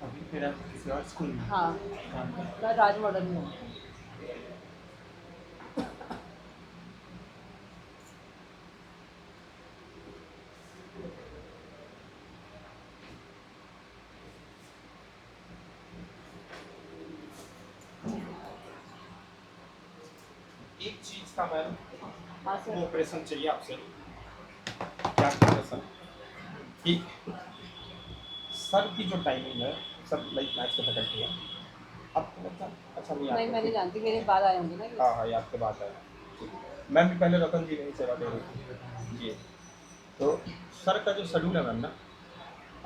अभी मेरा किसी और स्कूल में। हाँ, हाँ। मैं राज मॉडल में हूँ। एक चीज का मैम, हाँ सर। ऑपरेशन चाहिए आपसे। क्या ऑपरेशन? कि सर की जो टाइमिंग है, सब लाइक मैच का फैकल्टी है। आपको मतलब अच्छा नहीं नहीं, मैं नहीं जानती, मेरे बाद आए होंगे ना ये। हाँ हाँ, ये आपके बात है। मैम भी पहले रतन जी ने ही सेवा दे रही थी जी। तो सर का जो शेड्यूल है मैम ना,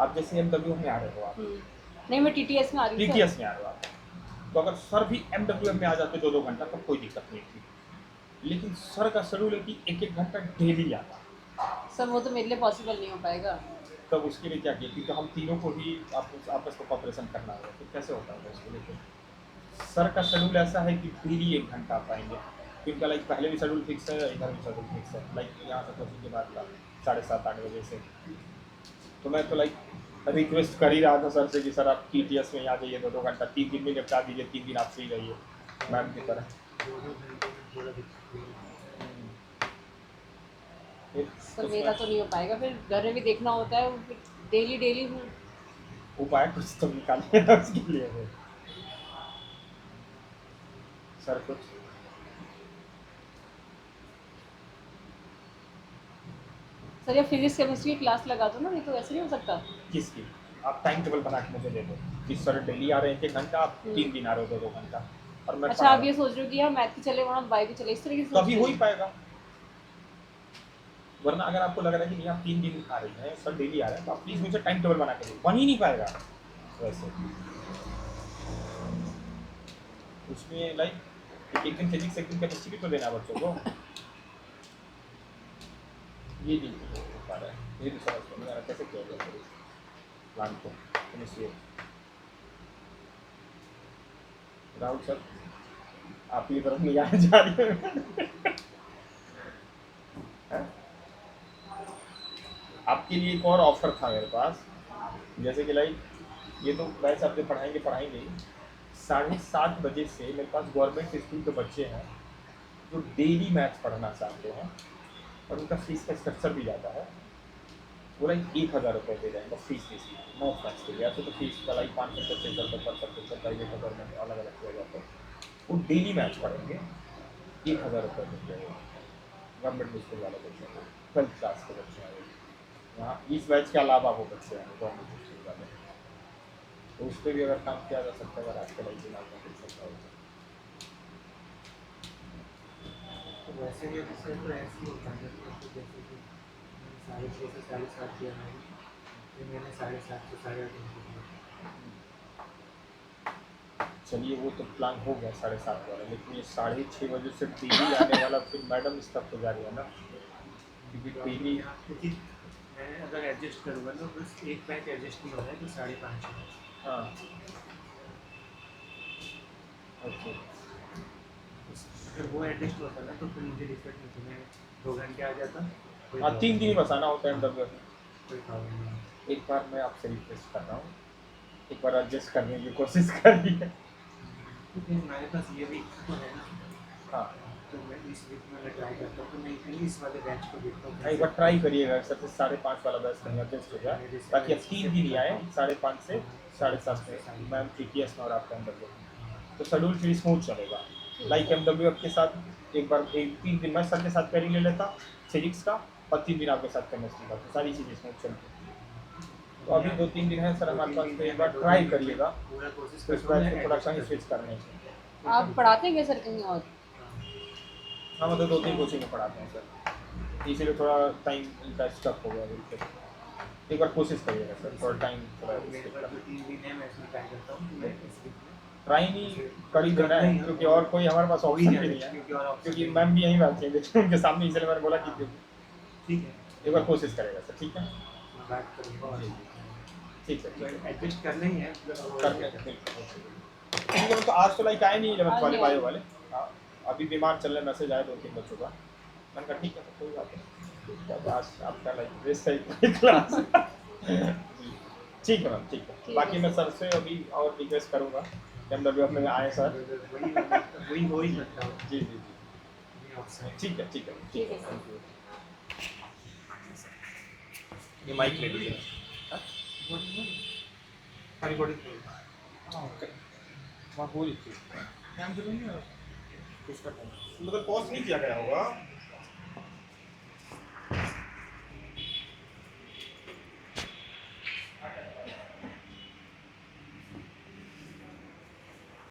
आप जैसे MW में आ रहे हो, आप नहीं, मैं TTS में आ रही हूँ सर। TTS में आ रहे हो आप, तो अगर सर भी MWM में आ जाते 2-2 घंटा तो कोई दिक्कत नहीं थी। लेकिन सर का शेड्यूल है कि 1-1 घंटा डेली आता। सर वो तो मेरे लिए पॉसिबल नहीं हो पाएगा। तब उसके लिए क्या किया, क्योंकि हम तीनों को ही आपस में कॉपरेशन करना होगा, तो कैसे होता है उसके लिए? सर का शेड्यूल ऐसा है कि डेली 1 घंटा आ पाएंगे, क्योंकि लाइक पहले भी शेड्यूल फिक्स है, इधर भी शेड्यूल फिक्स है। लाइक यहाँ से कोचिंग के बाद का 7:30-8 बजे से। तो मैं तो लाइक रिक्वेस्ट कर ही रहा था सर से कि सर आप TTS में आ जाइए 2-2 घंटा, 3 दिन में निपटा दीजिए, 3 दिन आप फ्री रहिए मैम की तरह। सर मेरा तो नहीं हो पाएगा, फिर घर में भी देखना होता है, फिर डेली डेली हूँ। उपाय कुछ तो निकालिए ना उसके लिए सर। कुछ सर ये फिजिक्स केमिस्ट्री की क्लास लगा दो ना, नहीं तो ऐसे नहीं हो सकता। किसकी? आप टाइम टेबल बना के मुझे दे दो कि सर डेली आ रहे हैं 1 घंटा, आप 3 दिन आ रहे हो 2-2 घंटा, और मैं अच्छा, आप ये सोच रहे हो कि यहाँ मैथ की चले, वहाँ बायो की चले, इस तरीके से तभी हो ही पाएगा। वरना अगर आपको लग रहा है कि नहीं आप 3 दिन आ रही हैं, सर डेली आ रहे हैं, तो आप प्लीज़ मुझे टाइम टेबल बना के दीजिए, बन ही नहीं पाएगा वैसे। उसमें लाइक एक दिन फिजिक्स एक दिन केमिस्ट्री भी तो देना है बच्चों को। ये नहीं हो पा रहा है, ये तो समझ में नहीं आ रहा कैसे किया जाए प्लान को केमिस्ट्री। राहुल सर आप की तरफ नहीं आने जा रही हैं। हैं? आपके लिए एक और ऑफर था मेरे पास, जैसे कि लाइक ये तो वैसे आपने पढ़ाएंगे ही। 7:30 बजे से मेरे पास गवर्नमेंट स्कूल के बच्चे हैं जो डेली मैथ्स पढ़ना चाहते हैं और उनका फीस का स्ट्रक्चर भी जाता है। वो लाइक 1,000 रुपये दे जाएंगे फीस मैथ्स मैथ्स के लिए। ऐसे तो फीस का लाइक 500 से 600 रुपये पर सब्जेक्ट प्राइवेट गवर्नमेंट अलग अलग किया जाता है। वो डेली मैथ्स पढ़ेंगे, 1,000 रुपये देंगे गवर्नमेंट स्कूल वाले बच्चों को, 12th क्लास के बच्चे हैं यहाँ। इस बैच के अलावा वो बच्चे हैं गवर्नमेंट स्कूल वाले, तो उस पर भी अगर काम किया जा सकता है अगर आपके लाइक दिमाग में कुछ सकता हो। तो वैसे ये विषय तो ऐसे ही होता है कि जैसे कि 6:30 से 7:30 किया है, फिर मैंने 7:30 से 8:30 किया। चलिए वो तो प्लान हो गया 7:30 वाला, लेकिन ये 6:30 बजे से डेली आने वाला फिर मैडम स्टफ हो जा रही है ना, क्योंकि डेली क्योंकि मैं अगर एडजस्ट करूँगा तो बस एक बैच एडजस्ट नहीं हो रहा है तो 5:30। हाँ ओके अगर वो एडजस्ट होता ना तो फिर मुझे दिक्कत नहीं थी, मैं 2 घंटे आ जाता। हाँ 3 दिन ही बस आना होता है MW। कोई प्रॉब्लम नहीं। एक बार मैं आपसे रिक्वेस्ट कर रहा हूँ, एक बार एडजस्ट करने की कोशिश करिए। क्योंकि हमारे पास ये वीक तो है ना, हाँ तो मैं इस वीक में मैं ट्राई करता हूँ, तो मैं इस वाले बैच को देखता हूँ। एक बार ट्राई करिएगा सर से 5:30 वाला बैच कहीं एडजस्ट हो जाए, ताकि अब 3 दिन ही आए 5:30 से 7:30 में मैम TTS में और आपका MW, तो शेड्यूल फिर स्मूथ चलेगा। लाइक MW के साथ एक बार 3 दिन मैं सर के साथ पेयरिंग ले लेता फिजिक्स का, और 3 दिन आपके साथ केमिस्ट्री का, तो सारी चीज़ें स्मूथ चलती। तो अभी 2-3 दिन है सर हमारे पास, तो एक बार ट्राई करिएगा पूरा कोशिश तो इस बैच को थोड़ा सा ही स्विच करने की। आप पढ़ाते हैं सर कहीं और? हाँ मतलब 2-3 कोचिंग में पढ़ाते हैं सर, इसीलिए थोड़ा टाइम इनका स्टक हो गया बिल्कुल। एक बार कोशिश करिएगा सर, थोड़ा टाइम थोड़ा मेरे पास जो 3 दिन है मैं इसमें ट्राई करता हूँ, मैं इस वीक में ट्राई नहीं कर ही देना है, क्योंकि और कोई हमारे पास ऑप्शन भी नहीं है, क्योंकि मैम भी यहीं बैठती है देखिए उनके सामने, इसलिए मैंने बोला कि ठीक है एक बार कोशिश करेगा सर। ठीक है मैं बात करूँगा। ठीक है ठीक है एडजस्ट करना ही है करते हैं ठीक है। तो आज तो लाइक आए नहीं 11th वाले बायो वाले, हाँ अभी बीमार चल रहे, मैसेज आया 2-3 बच्चों का, मैंने कहा ठीक है तो कोई बात नहीं, तो आज आपका लाइक रेस्ट है क्लास। ठीक है मैम ठीक है, बाकी मैं सर से अभी और रिक्वेस्ट करूँगा MW अपने आए सर। वही हो ही सकता है। जी जी जी ठीक है ठीक है ठीक है सर। ये माइक ले लीजिए। सारी बॉडी ओके वहाँ हो रही थी काम करूँगी किसका टाइम मतलब पॉज नहीं किया गया होगा।